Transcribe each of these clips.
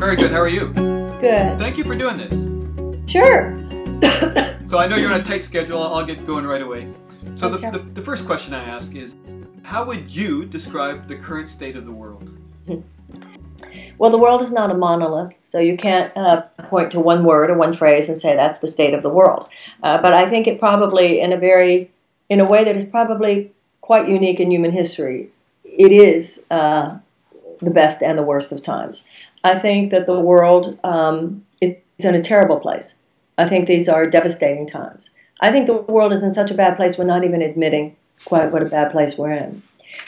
Very good. How are you? Good. Thank you for doing this. Sure. So I know you're on a tight schedule. I'll get going right away. So Okay. the first question I ask is, how would you describe the current state of the world? Well, the world is not a monolith, so you can't point to one word or one phrase and say that's the state of the world. But I think it probably, in a way that is probably quite unique in human history, it is the best and the worst of times. I think that the world is in a terrible place. I think these are devastating times. I think the world is in such a bad place we're not even admitting quite what a bad place we're in.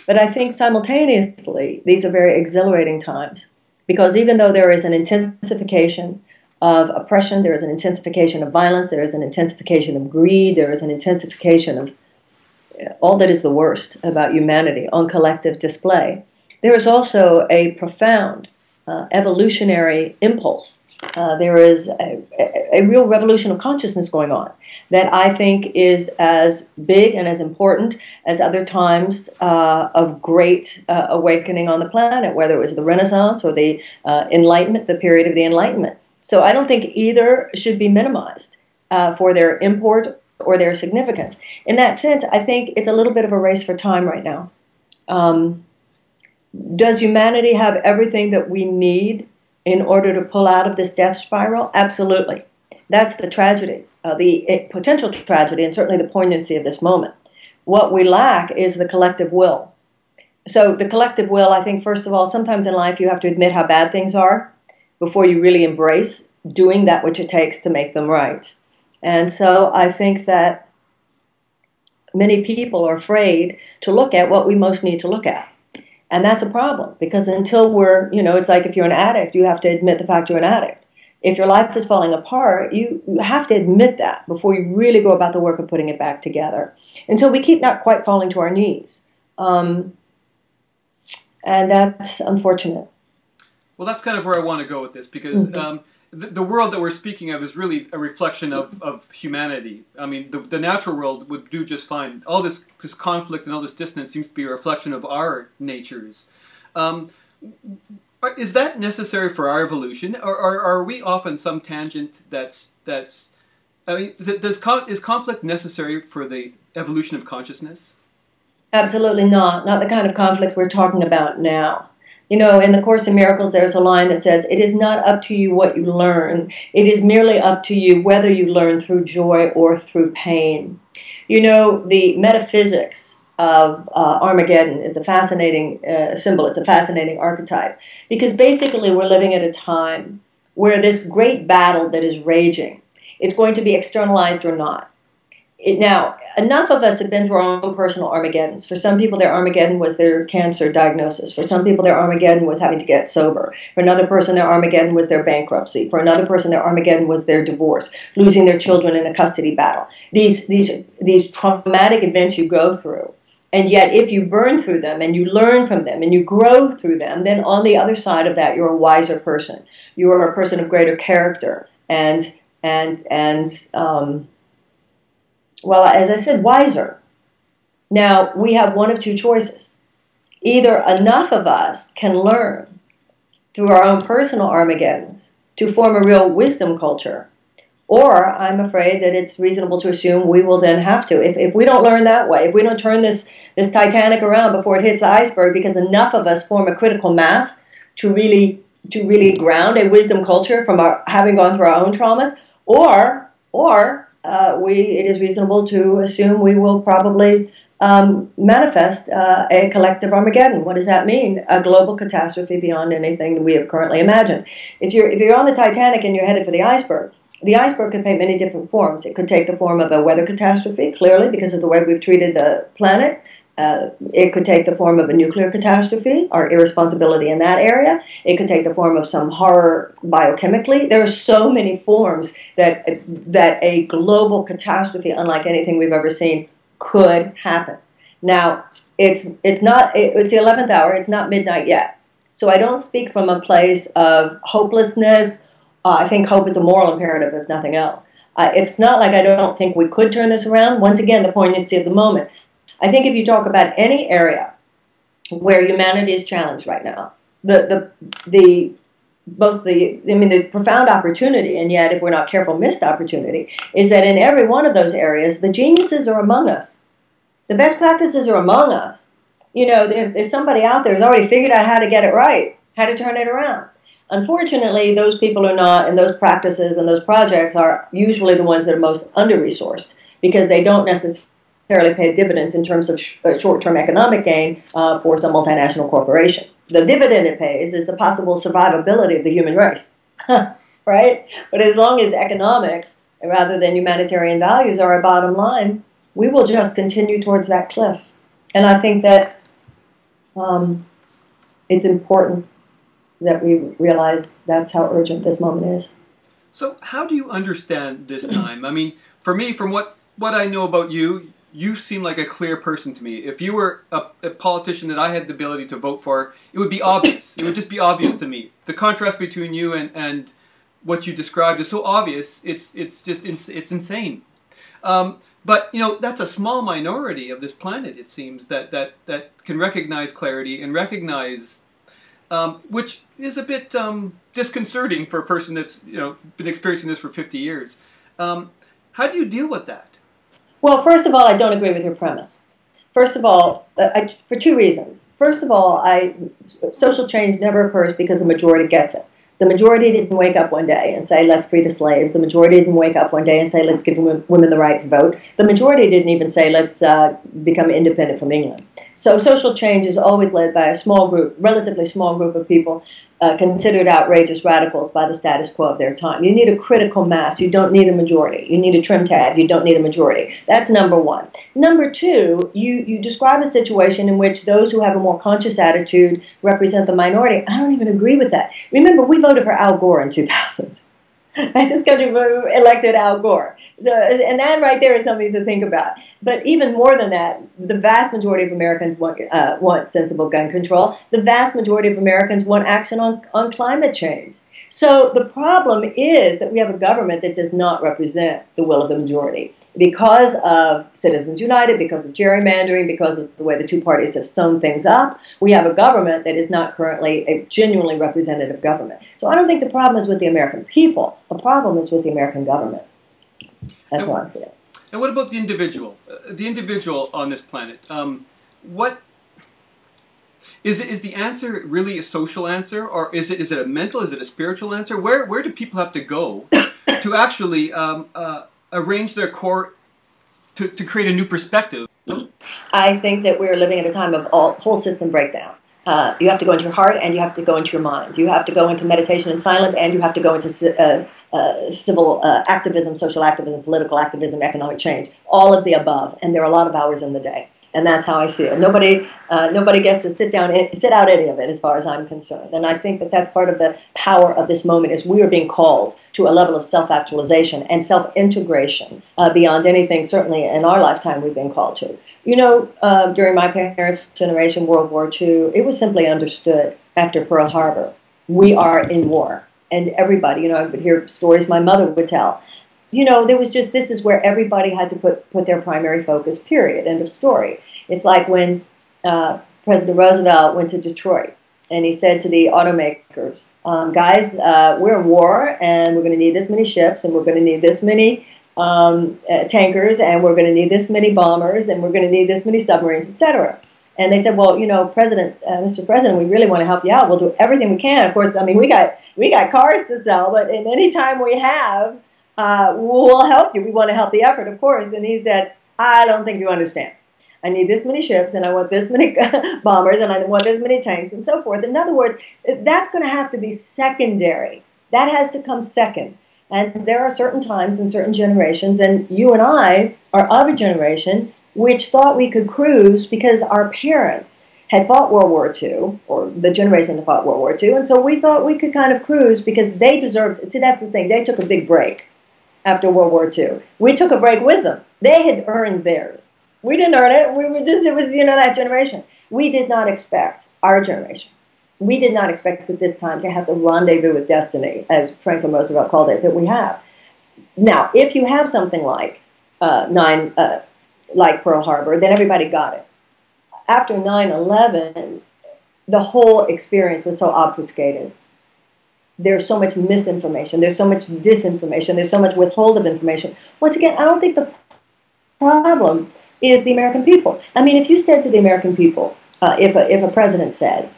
But I think simultaneously these are very exhilarating times, because even though there is an intensification of oppression, there is an intensification of violence, there is an intensification of greed, there is an intensification of all that is the worst about humanity on collective display, there is also a profound evolutionary impulse. There is a real revolution of consciousness going on that I think is as big and as important as other times of great awakening on the planet, whether it was the Renaissance or the Enlightenment, the period of the Enlightenment. So I don't think either should be minimized for their import or their significance. In that sense, I think it's a little bit of a race for time right now. Does humanity have everything that we need in order to pull out of this death spiral? Absolutely. That's the tragedy, the potential tragedy, and certainly the poignancy of this moment. What we lack is the collective will. So the collective will, I think, first of all, sometimes in life you have to admit how bad things are before you really embrace doing that which it takes to make them right. And so I think that many people are afraid to look at what we most need to look at. And that's a problem, because until we're, it's like if you're an addict, you have to admit the fact you're an addict. If your life is falling apart, you have to admit that before you really go about the work of putting it back together. Until we keep not quite falling to our knees. And that's unfortunate. Well, that's kind of where I want to go with this, because the world that we're speaking of is really a reflection of humanity. I mean, the natural world would do just fine. All this conflict and all this dissonance seems to be a reflection of our natures. Is that necessary for our evolution, or are we off on some tangent that's I mean, is conflict necessary for the evolution of consciousness? Absolutely not. Not the kind of conflict we're talking about now. In the Course in Miracles, there's a line that says, "It is not up to you what you learn. It is merely up to you whether you learn through joy or through pain." The metaphysics of Armageddon is a fascinating symbol. It's a fascinating archetype, because basically we're living at a time where this great battle that is raging, it's going to be externalized or not. Now, enough of us have been through our own personal Armageddons. For some people, their Armageddon was their cancer diagnosis. For some people, their Armageddon was having to get sober. For another person, their Armageddon was their bankruptcy. For another person, their Armageddon was their divorce, losing their children in a custody battle. These traumatic events you go through. And yet, if you burn through them and you learn from them and you grow through them, then on the other side of that, you're a wiser person. You are a person of greater character well, as I said, wiser. Now, we have one of two choices. Either enough of us can learn through our own personal Armageddons to form a real wisdom culture, or I'm afraid that it's reasonable to assume we will then have to. If we don't learn that way, if we don't turn this Titanic around before it hits the iceberg, because enough of us form a critical mass to really ground a wisdom culture from having gone through our own traumas, or it is reasonable to assume we will probably manifest a collective Armageddon. What does that mean? A global catastrophe beyond anything that we have currently imagined. If you're on the Titanic and you're headed for the iceberg could take many different forms. It could take the form of a weather catastrophe, clearly, because of the way we've treated the planet. It could take the form of a nuclear catastrophe, our irresponsibility in that area. It could take the form of some horror biochemically. There are so many forms that a global catastrophe, unlike anything we've ever seen, could happen. Now, it's the 11th hour. It's not midnight yet. So I don't speak from a place of hopelessness. I think hope is a moral imperative, if nothing else. It's not like I don't think we could turn this around. Once again, the poignancy of the moment. I think if you talk about any area where humanity is challenged right now, the both the profound opportunity, and yet, if we're not careful, missed opportunity, is that in every one of those areas, the geniuses are among us. The best practices are among us. You know, there's somebody out there who's already figured out how to get it right, how to turn it around. Unfortunately, those people are not, and those practices and those projects are usually the ones that are most under-resourced because they don't necessarily pay dividends in terms of short-term economic gain for some multinational corporation. The dividend it pays is the possible survivability of the human race, right? But as long as economics, rather than humanitarian values, are our bottom line, we will just continue towards that cliff. And I think that it's important that we realize that's how urgent this moment is. So how do you understand this time? I mean, for me, from what I know about you, you seem like a clear person to me. If you were a politician that I had the ability to vote for, it would be obvious. It would just be obvious to me. The contrast between you and what you described is so obvious. It's insane. But you know, that's a small minority of this planet. It seems that can recognize clarity and recognize. Which is a bit disconcerting for a person that's been experiencing this for 50 years. How do you deal with that? Well, first of all, I don't agree with your premise. First of all, for two reasons. First of all, social change never occurs because the majority gets it. The majority didn't wake up one day and say, let's free the slaves. The majority didn't wake up one day and say, let's give women the right to vote. The majority didn't even say, let's become independent from England. So social change is always led by a small group, relatively small group of people considered outrageous radicals by the status quo of their time. You need a critical mass. You don't need a majority. You need a trim tab. You don't need a majority. That's number one. Number two, you describe a situation in which those who have a more conscious attitude represent the minority. I don't even agree with that. Remember, we voted for Al Gore in 2000. This country elected Al Gore. And that right there is something to think about. But even more than that, the vast majority of Americans want sensible gun control. The vast majority of Americans want action on climate change. So the problem is that we have a government that does not represent the will of the majority. Because of Citizens United, because of gerrymandering, because of the way the two parties have sewn things up, we have a government that is not currently a genuinely representative government. So I don't think the problem is with the American people. The problem is with the American government. That's how I see it. And what about the individual? The individual on this planet. What is the answer really a social answer, or is it a mental? Is it a spiritual answer? Where do people have to go to actually arrange their core to create a new perspective? I think that we're living at a time of whole system breakdown. You have to go into your heart, and you have to go into your mind. You have to go into meditation and silence, and you have to go into civil activism, social activism, political activism, economic change. All of the above, and there are a lot of hours in the day. And that's how I see it. Nobody gets to sit out any of it, as far as I'm concerned. And I think that that's part of the power of this moment is we are being called to a level of self-actualization and self-integration beyond anything, certainly in our lifetime, we've been called to. You know, during my parents' generation, World War II, it was simply understood after Pearl Harbor, we are in war. And everybody, I would hear stories my mother would tell. There was just, this is where everybody had to put their primary focus, period, end of story. It's like when President Roosevelt went to Detroit and he said to the automakers, guys, we're in war and we're going to need this many ships and we're going to need this many tankers and we're going to need this many bombers and we're going to need this many submarines, etc. And they said, well, Mr. President, we really want to help you out. We'll do everything we can. Of course, I mean, we got cars to sell, but in any time we have, we'll help you. We want to help the effort, of course. And he said, I don't think you understand. I need this many ships, and I want this many bombers, and I want this many tanks, and so forth. In other words, that's going to have to be secondary. That has to come second. And there are certain times in certain generations, and you and I are of a generation which thought we could cruise because our parents had fought World War II, or the generation that fought World War II, and so we thought we could kind of cruise because they deserved, see, that's the thing, they took a big break after World War II. We took a break with them. They had earned theirs. We didn't earn it. We were just, it was, that generation. We did not expect, our generation, we did not expect at this time to have the rendezvous with destiny, as Franklin Roosevelt called it, that we have. Now, if you have something like like Pearl Harbor, then everybody got it. After 9/11, the whole experience was so obfuscated. there's so much misinformation, there's so much disinformation, there's so much withhold of information. Once again, I don't think the problem is the American people. I mean, if you said to the American people, if a president said,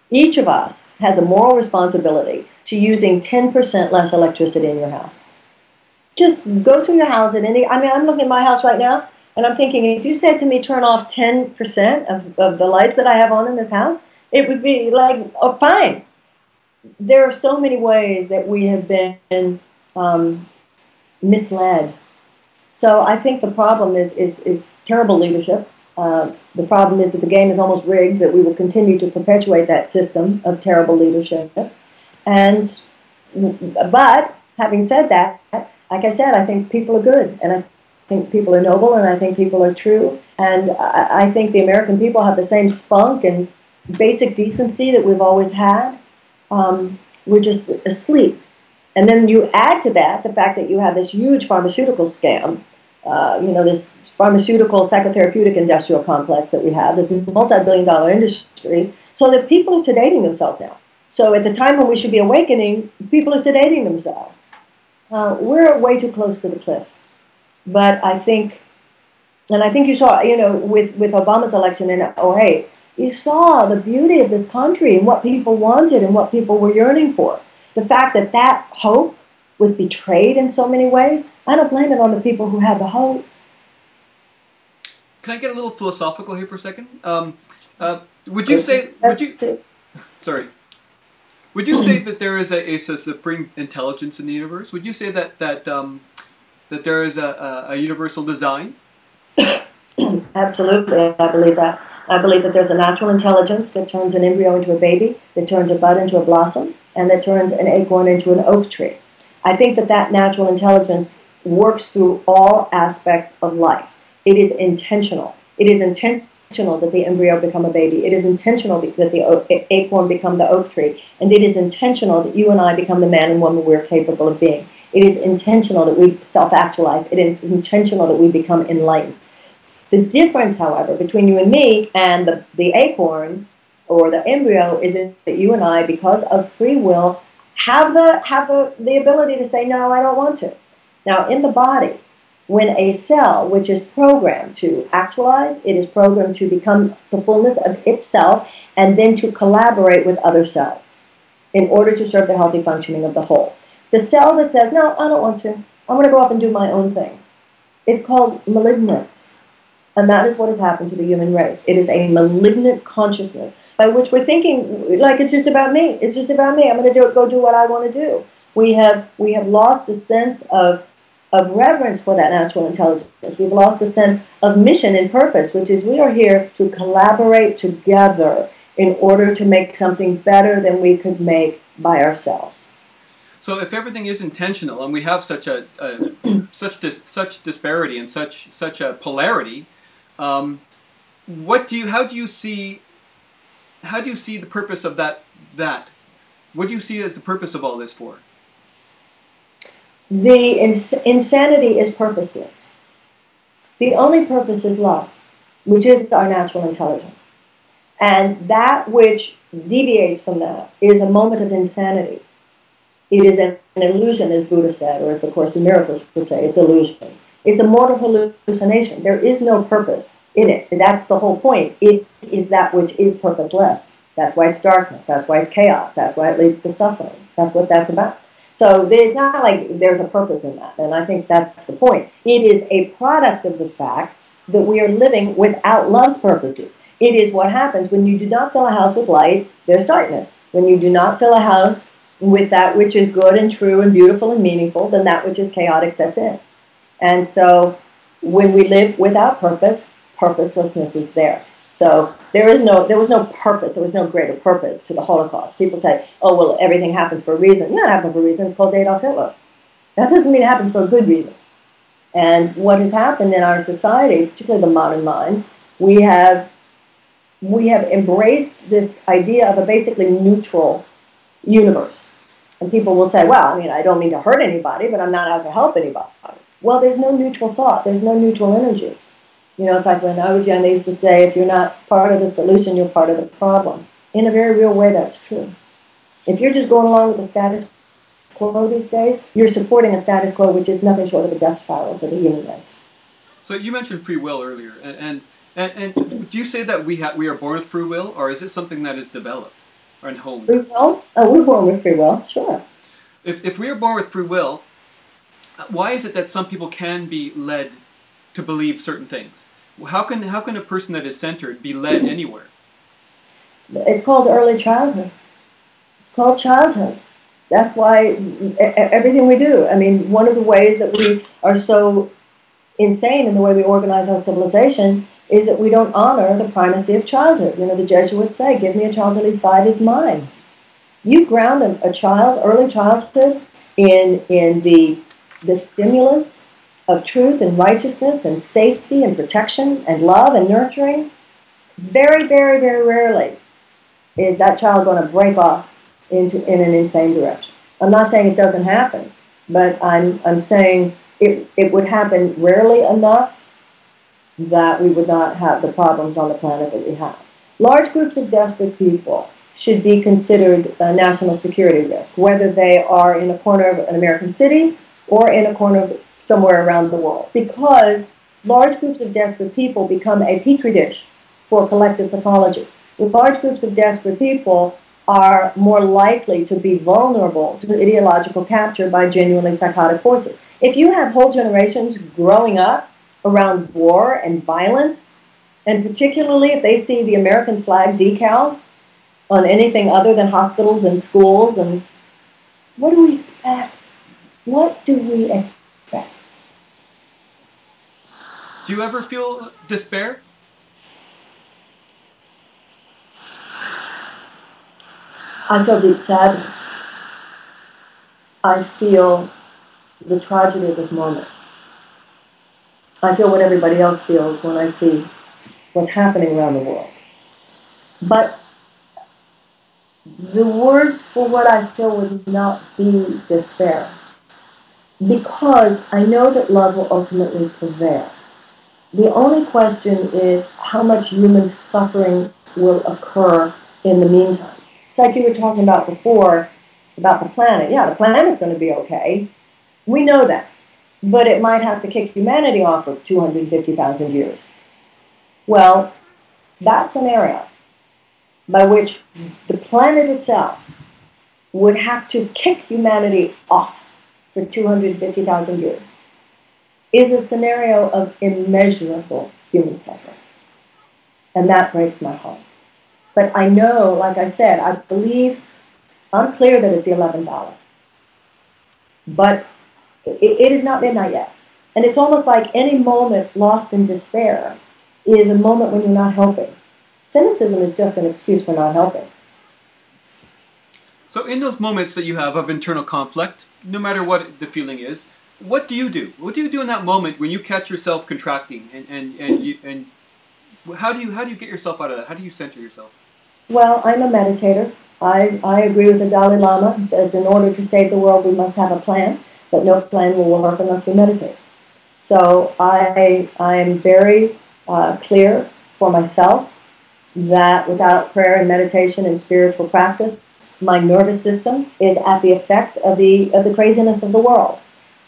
each of us has a moral responsibility to using 10% less electricity in your house. Just go through your house at any, I mean, I'm looking at my house right now, and I'm thinking, if you said to me, turn off 10% of the lights that I have on in this house, it would be like, oh, fine. There are so many ways that we have been misled. So I think the problem is terrible leadership. The problem is that the game is almost rigged, that we will continue to perpetuate that system of terrible leadership. But having said that, like I said, I think people are good, and I think people are noble, and I think people are true, and I think the American people have the same spunk and basic decency that we've always had. We're just asleep. And then you add to that the fact that you have this huge pharmaceutical scam, this pharmaceutical psychotherapeutic industrial complex that we have, this multi-billion-dollar industry, so that people are sedating themselves now. So at the time when we should be awakening, people are sedating themselves. We're way too close to the cliff. But I think you saw, with Obama's election in 2008, you saw the beauty of this country and what people wanted and what people were yearning for. The fact that that hope was betrayed in so many ways, I don't blame it on the people who had the hope. Can I get a little philosophical here for a second? Would you say that there is a supreme intelligence in the universe? Would you say that there is a universal design? Absolutely, I believe that. I believe that there's a natural intelligence that turns an embryo into a baby, that turns a bud into a blossom, and that turns an acorn into an oak tree. I think that natural intelligence works through all aspects of life. It is intentional. It is intentional that the embryo become a baby. It is intentional that the acorn become the oak tree. And it is intentional that you and I become the man and woman we're capable of being. It is intentional that we self-actualize. It is intentional that we become enlightened. The difference, however, between you and me and the acorn or the embryo is that you and I, because of free will, have the ability to say, no, I don't want to. Now, in the body, when a cell, which is programmed to actualize, it is programmed to become the fullness of itself and then to collaborate with other cells in order to serve the healthy functioning of the whole. The cell that says, no, I don't want to. I'm going to go off and do my own thing. It's called malignance. And that is what has happened to the human race. It is a malignant consciousness by which we're thinking like it's just about me. It's just about me. I'm going to go do what I want to do. We have lost a sense of reverence for that natural intelligence. We've lost a sense of mission and purpose, which is we are here to collaborate together in order to make something better than we could make by ourselves. So if everything is intentional and we have such disparity and such a polarity, how do you see the purpose of that? What do you see as the purpose of all this for? The insanity is purposeless. The only purpose is love, which is our natural intelligence. And that which deviates from that is a moment of insanity. It is an illusion, as Buddha said, or as the Course in Miracles would say, it's illusion. It's a mortal hallucination. There is no purpose in it. That's the whole point. It is that which is purposeless. That's why it's darkness. That's why it's chaos. That's why it leads to suffering. That's what that's about. So it's not like there's a purpose in that, and I think that's the point. It is a product of the fact that we are living without love's purposes. It is what happens when you do not fill a house with light, there's darkness. When you do not fill a house with that which is good and true and beautiful and meaningful, then that which is chaotic sets in. And so when we live without purpose, purposelessness is there. So there was no purpose, there was no greater purpose to the Holocaust. People say, oh, well, everything happens for a reason. Yeah, it happened for a reason. It's called Adolf Hitler. That doesn't mean it happens for a good reason. And what has happened in our society, particularly the modern mind, we have embraced this idea of a basically neutral universe. And people will say, well, I mean, I don't mean to hurt anybody, but I'm not out to help anybody. Well, there's no neutral thought. There's no neutral energy. You know, it's like when I was young, they used to say, if you're not part of the solution, you're part of the problem. In a very real way, that's true. If you're just going along with the status quo these days, you're supporting a status quo which is nothing short of a death spiral for the human race. So you mentioned free will earlier, and do you say that we are born with free will, or is it something that is developed or honed? Free will? Oh, we're born with free will, sure. If we are born with free will, why is it that some people can be led to believe certain things? How can a person that is centered be led anywhere? It's called early childhood. It's called childhood. That's why everything we do. I mean, one of the ways that we are so insane in the way we organize our civilization is that we don't honor the primacy of childhood. You know, the Jesuits say, give me a child till he's 5, he's mine. You ground a child, early childhood, in the stimulus of truth and righteousness and safety and protection and love and nurturing. Very, very, very rarely is that child going to break off in an insane direction. I'm not saying it doesn't happen, but I'm saying it would happen rarely enough that we would not have the problems on the planet that we have. Large groups of desperate people should be considered a national security risk, whether they are in a corner of an American city or in a corner of somewhere around the world, because large groups of desperate people become a petri dish for collective pathology. Large groups of desperate people are more likely to be vulnerable to ideological capture by genuinely psychotic forces. If you have whole generations growing up around war and violence, and particularly if they see the American flag decal on anything other than hospitals and schools, and what do we expect? What do we expect? Do you ever feel despair? I feel deep sadness. I feel the tragedy of this moment. I feel what everybody else feels when I see what's happening around the world. But the word for what I feel would not be despair, because I know that love will ultimately prevail. The only question is how much human suffering will occur in the meantime. It's like you were talking about before, about the planet. Yeah, the planet's going to be okay. We know that. But it might have to kick humanity off for 250,000 years. Well, that scenario by which the planet itself would have to kick humanity off for 250,000 years is a scenario of immeasurable human suffering. And that breaks my heart. But I know, like I said, I believe, I'm clear that it's the 11th hour. But it is not midnight yet. And it's almost like any moment lost in despair is a moment when you're not helping. Cynicism is just an excuse for not helping. So in those moments that you have of internal conflict, no matter what the feeling is, what do you do? What do you do in that moment when you catch yourself contracting? And how do you get yourself out of that? How do you center yourself? Well, I'm a meditator. I agree with the Dalai Lama. He says in order to save the world, we must have a plan, but no plan will work unless we meditate. So I'm very clear for myself that without prayer and meditation and spiritual practice, my nervous system is at the effect of the craziness of the world.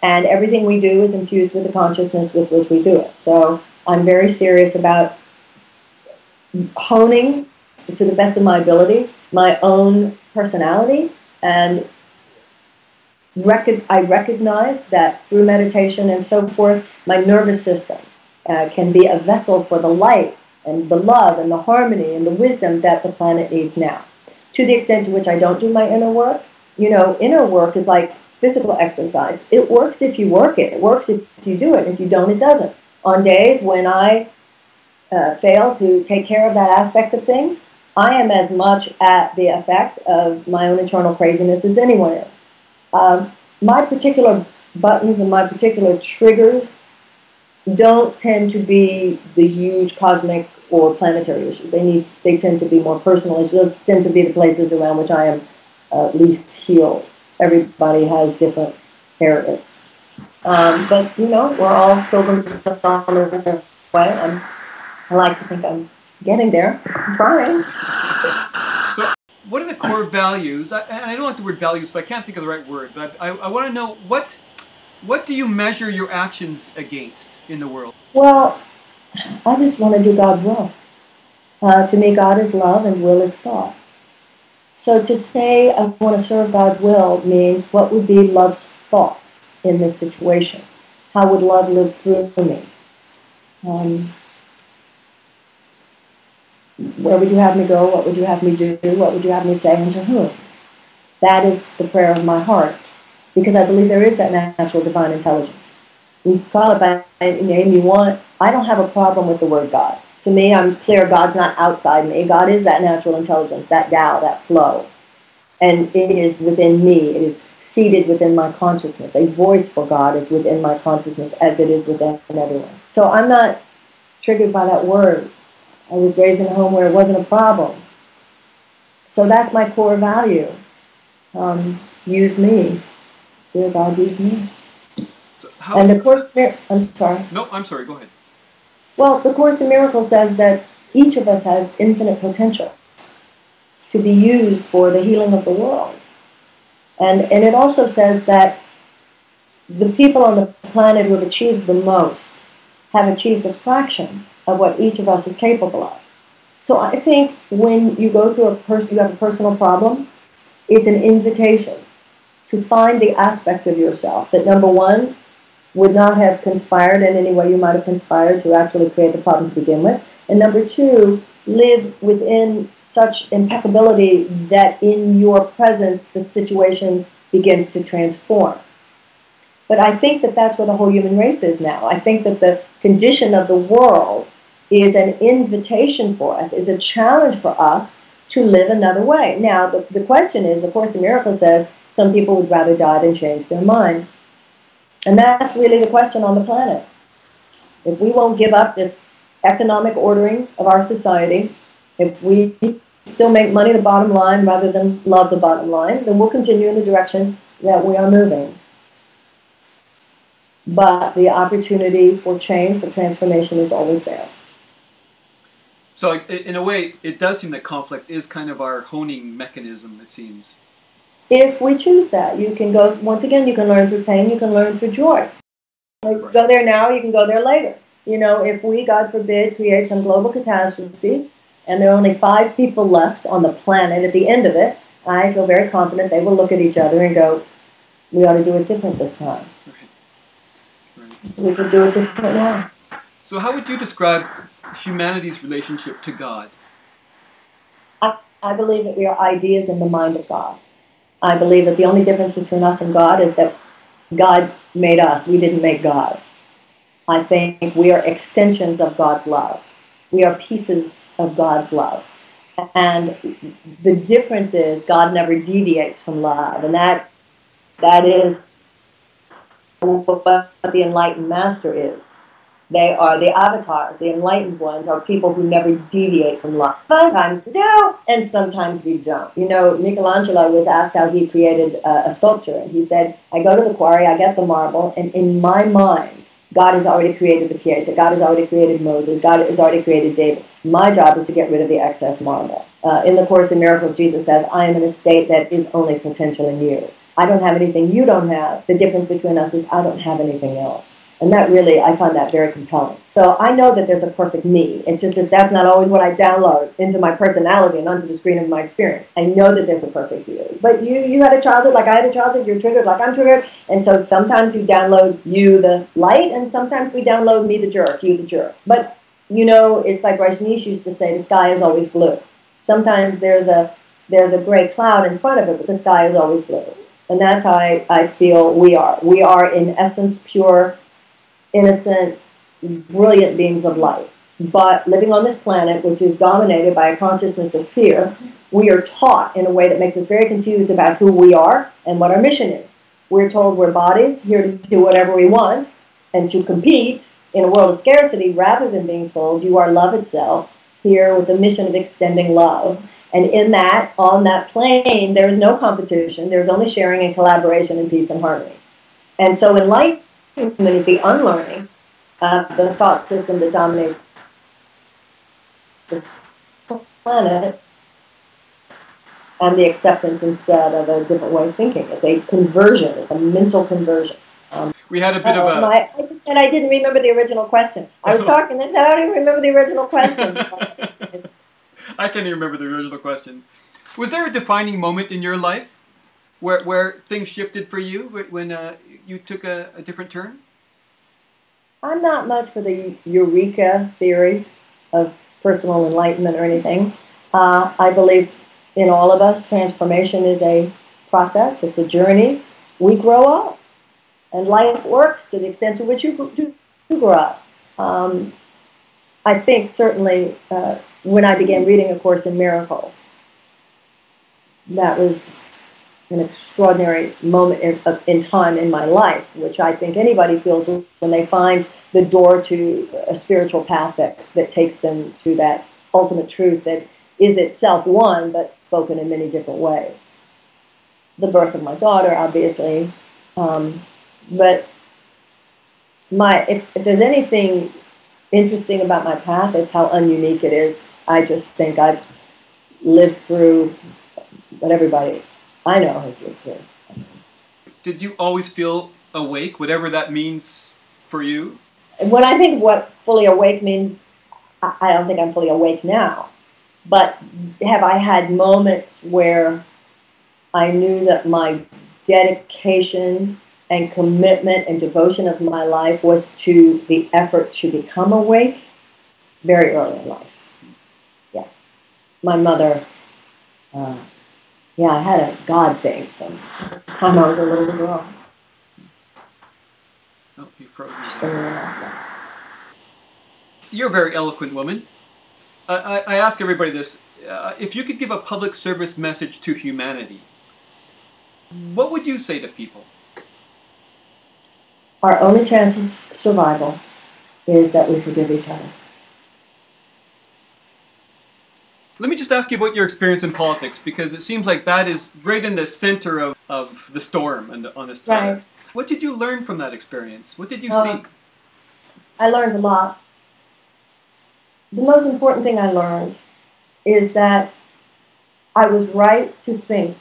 And everything we do is infused with the consciousness with which we do it. So I'm very serious about honing, to the best of my ability, my own personality. And I recognize that through meditation and so forth, my nervous system can be a vessel for the light and the love and the harmony and the wisdom that the planet needs now. To the extent to which I don't do my inner work, inner work is like physical exercise. It works if you work it. It works if you do it. If you don't, it doesn't. On days when I fail to take care of that aspect of things, I am as much at the effect of my own internal craziness as anyone is. My particular buttons and my particular triggers don't tend to be the huge cosmic or planetary issues. They tend to be more personal issues. Those tend to be the places around which I am least healed. Everybody has different areas. But, we're all pilgrims on the way. I like to think I'm getting there. I'm trying. what are the core values? And I don't like the word values, but I can't think of the right word. But I want to know what do you measure your actions against in the world? Well, I just want to do God's will. To me, God is love and will is thought. So to say I want to serve God's will means what would be love's thoughts in this situation? How would love live through me? Where would you have me go? What would you have me do? What would you have me say and to whom? That is the prayer of my heart, because I believe there is that natural divine intelligence. You call it by any name you want. I don't have a problem with the word God. To me, I'm clear God's not outside me. God is that natural intelligence, that Tao, that flow. And it is within me. It is seated within my consciousness. A voice for God is within my consciousness as it is within everyone. So I'm not triggered by that word. I was raised in a home where it wasn't a problem. So that's my core value. Use me. Dear God, use me. So how, and the Course, I'm sorry. No, I'm sorry, go ahead. Well, the Course in Miracles says that each of us has infinite potential to be used for the healing of the world. And it also says that the people on the planet who have achieved the most have achieved a fraction of what each of us is capable of. So I think when you go through you have a personal problem, it's an invitation to find the aspect of yourself that, number one, would not have conspired in any way you might have conspired to actually create the problem to begin with, and number two, live within such impeccability that in your presence the situation begins to transform. But I think that that's where the whole human race is now. I think that the condition of the world is an invitation for us, is a challenge for us to live another way. Now, the question is, the Course in Miracles says some people would rather die than change their mind. And that's really the question on the planet. If we won't give up this economic ordering of our society, if we still make money the bottom line rather than love the bottom line, then we'll continue in the direction that we are moving. But the opportunity for change, for transformation is always there. So in a way, it does seem that conflict is kind of our honing mechanism, it seems. If we choose that, you can go, once again, you can learn through pain, you can learn through joy. Right. Go there now, you can go there later. You know, if we, God forbid, create some global catastrophe, and there are only 5 people left on the planet at the end of it, I feel very confident they will look at each other and go, we ought to do it different this time. Right. We could do it different now. So how would you describe humanity's relationship to God? I believe that we are ideas in the mind of God. I believe that the only difference between us and God is that God made us. We didn't make God. I think we are extensions of God's love. We are pieces of God's love. And the difference is God never deviates from love. And that is what the enlightened master is. They are the avatars. The enlightened ones are people who never deviate from love. Sometimes we do, and sometimes we don't. You know, Michelangelo was asked how he created a sculpture, and he said, I go to the quarry, I get the marble, and in my mind, God has already created the Pieta, God has already created Moses, God has already created David. My job is to get rid of the excess marble. In the Course in Miracles, Jesus says, I am in a state that is only potential in you. I don't have anything you don't have. The difference between us is I don't have anything else. And that really, I find that very compelling. So I know that there's a perfect me. It's just that that's not always what I download into my personality and onto the screen of my experience. I know that there's a perfect you. But you had a childhood like I had a childhood. You're triggered like I'm triggered. And so sometimes you download you, the light, and sometimes we download me, the jerk, you, the jerk. But, you know, it's like Bryce Nice used to say, the sky is always blue. Sometimes there's a gray cloud in front of it, but the sky is always blue. And that's how I feel we are. We are, in essence, pure, innocent, brilliant beings of light. But living on this planet, which is dominated by a consciousness of fear, we are taught in a way that makes us very confused about who we are and what our mission is. We're told we're bodies, here to do whatever we want, and to compete in a world of scarcity, rather than being told you are love itself, here with the mission of extending love. And in that, on that plane, there is no competition. There's only sharing and collaboration and peace and harmony. And so enlightenment is the unlearning of the thought system that dominates the planet, and the acceptance instead of a different way of thinking. It's a conversion. It's a mental conversion. We had a bit of a... I just said I didn't remember the original question. I was talking and said I don't even remember the original question. I can't even remember the original question. Was there a defining moment in your life where things shifted for you when you took a different turn? I'm not much for the eureka theory of personal enlightenment or anything. I believe in all of us, transformation is a process. It's a journey. We grow up. And life works to the extent to which you grow up. I think certainly when I began reading A Course in Miracles, that was an extraordinary moment in time in my life, which I think anybody feels when they find the door to a spiritual path that takes them to that ultimate truth that is itself one, but spoken in many different ways. The birth of my daughter, obviously. But if there's anything interesting about my path, it's how ununique it is. I just think I've lived through what everybody I know has lived through. Did you always feel awake, whatever that means for you? When I think what fully awake means, I don't think I'm fully awake now. But have I had moments where I knew that my dedication and commitment and devotion of my life was to the effort to become awake very early in life. Yeah. My mother, I had a God thing from the time I was a little girl. Oh, you froze me. You're a very eloquent woman. I ask everybody this. If you could give a public service message to humanity, what would you say to people? Our only chance of survival is that we forgive each other. Let me just ask you about your experience in politics, because it seems like that is right in the center of the storm on this planet. Right. What did you learn from that experience? What did you see? I learned a lot. The most important thing I learned is that I was right to think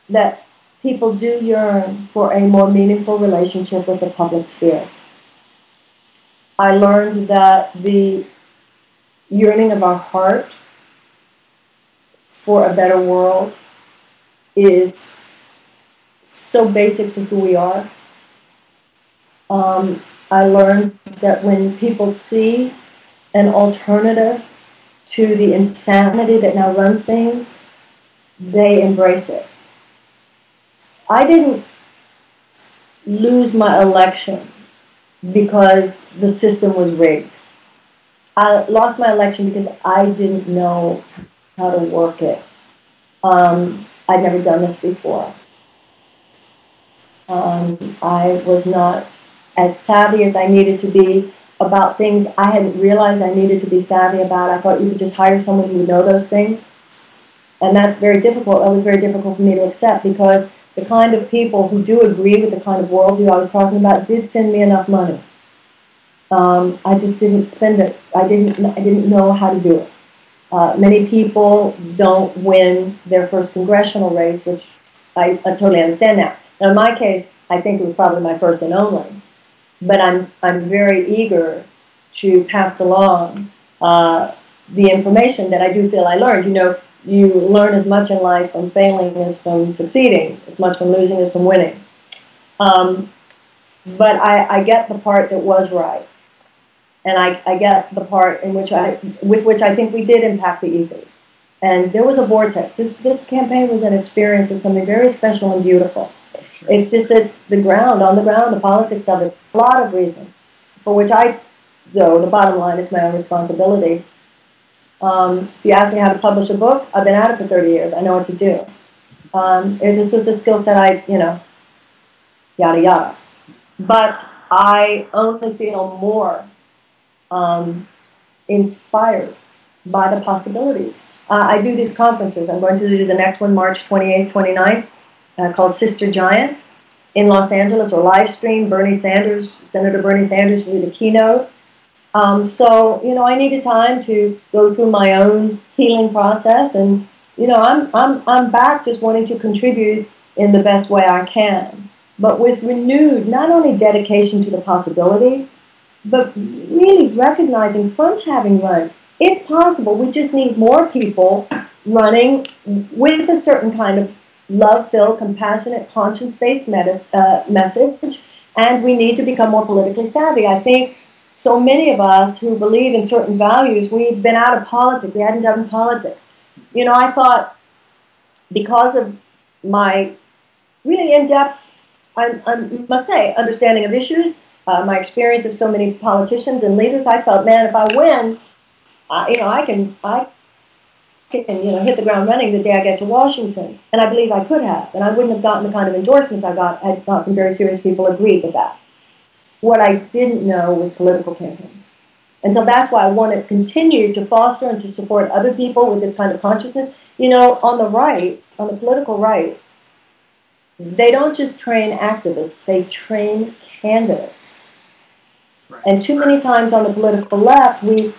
that people do yearn for a more meaningful relationship with the public sphere. I learned that the yearning of our heart for a better world is so basic to who we are. I learned that when people see an alternative to the insanity that now runs things, they embrace it. I didn't lose my election because the system was rigged. I lost my election because I didn't know how to work it. I'd never done this before. I was not as savvy as I needed to be about things I hadn't realized I needed to be savvy about. I thought you could just hire someone who would know those things. And that's very difficult. That was very difficult for me to accept because the kind of people who do agree with the kind of worldview I was talking about did send me enough money. I just didn't spend it. I didn't know how to do it. Many people don't win their first congressional race, which I totally understand now. Now, in my case, I think it was probably my first and only. But I'm very eager to pass along the information that I do feel I learned. You know, you learn as much in life from failing as from succeeding, as much from losing as from winning. But I get the part that was right. And I get the part in with which I think we did impact the ether. And there was a vortex. This campaign was an experience of something very special and beautiful. Sure. It's just that on the ground, the politics of it, a lot of reasons, for which though the bottom line is my own responsibility. If you ask me how to publish a book, I've been at it for 30 years. I know what to do. If this was a skill set, yada, yada. But I only feel more inspired by the possibilities. I do these conferences. I'm going to do the next one, March 28th, 29th, called Sister Giant in Los Angeles, or live stream. Senator Bernie Sanders will be the keynote. So, I needed time to go through my own healing process and I'm back just wanting to contribute in the best way I can, but with renewed not only dedication to the possibility, but really recognizing from having run, it's possible. We just need more people running with a certain kind of love-filled, compassionate, conscience-based message, and we need to become more politically savvy. I think so many of us who believe in certain values, we've been out of politics. We hadn't done politics. I thought because of my really in-depth, I must say, understanding of issues, my experience of so many politicians and leaders, I felt, man, if I win, I can hit the ground running the day I get to Washington. And I believe I could have. And I wouldn't have gotten the kind of endorsements I got had not some very serious people agreed with that. What I didn't know was political campaigns. And so that's why I want to continue to foster and to support other people with this kind of consciousness. On the right, on the political right, they don't just train activists, they train candidates. Right. And too many times on the political left, we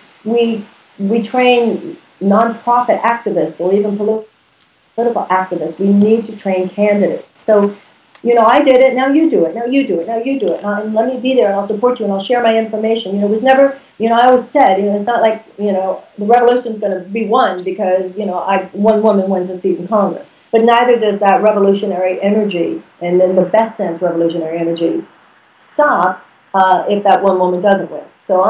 train nonprofit activists or even political activists. We need to train candidates. So, I did it, now you do it, now you do it, now you do it. And let me be there and I'll support you and I'll share my information. It was never, I always said, it's not like, the revolution's going to be won because, one woman wins a seat in Congress. But neither does that revolutionary energy, and in the best sense revolutionary energy, stop if that one woman doesn't win. So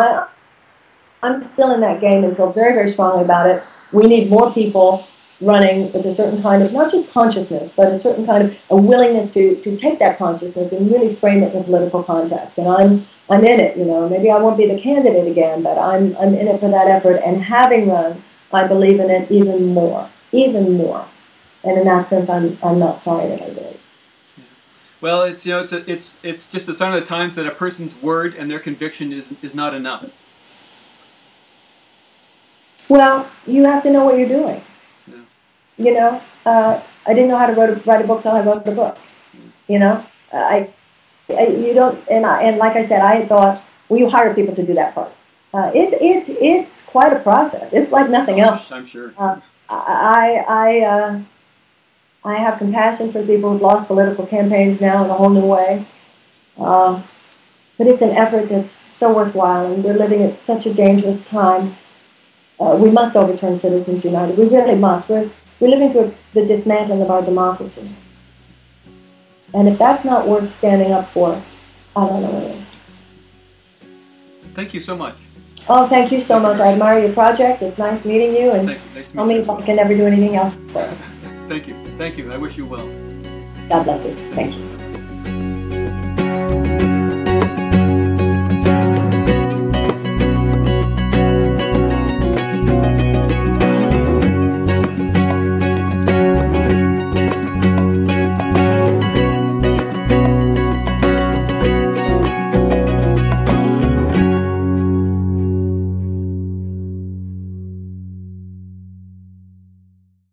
I'm still in that game and feel very, very strongly about it. We need more people running with a certain kind of, not just consciousness, but a certain kind of a willingness to take that consciousness and really frame it in a political context. And I'm in it, Maybe I won't be the candidate again, but I'm in it for that effort. And having run, I believe in it even more. And in that sense, I'm not sorry that I did. Yeah. Well, it's just a sign of the times that a person's word and their conviction is not enough. Well, you have to know what you're doing. Yeah. I didn't know how to write a book till I wrote the book. You don't, and like I said, I thought, well, you hire people to do that part. It's quite a process. It's like nothing else. I'm sure. I have compassion for people who've lost political campaigns now in a whole new way. But it's an effort that's so worthwhile, and we're living at such a dangerous time. We must overturn Citizens United. We really must. We're living through the dismantling of our democracy. And if that's not worth standing up for, I don't know what it is. Thank you so much. Oh, thank you so much. I admire your project. It's nice meeting you. And tell me if I can ever do anything else for you. Thank you. Thank you. I wish you well. God bless you. Thank you.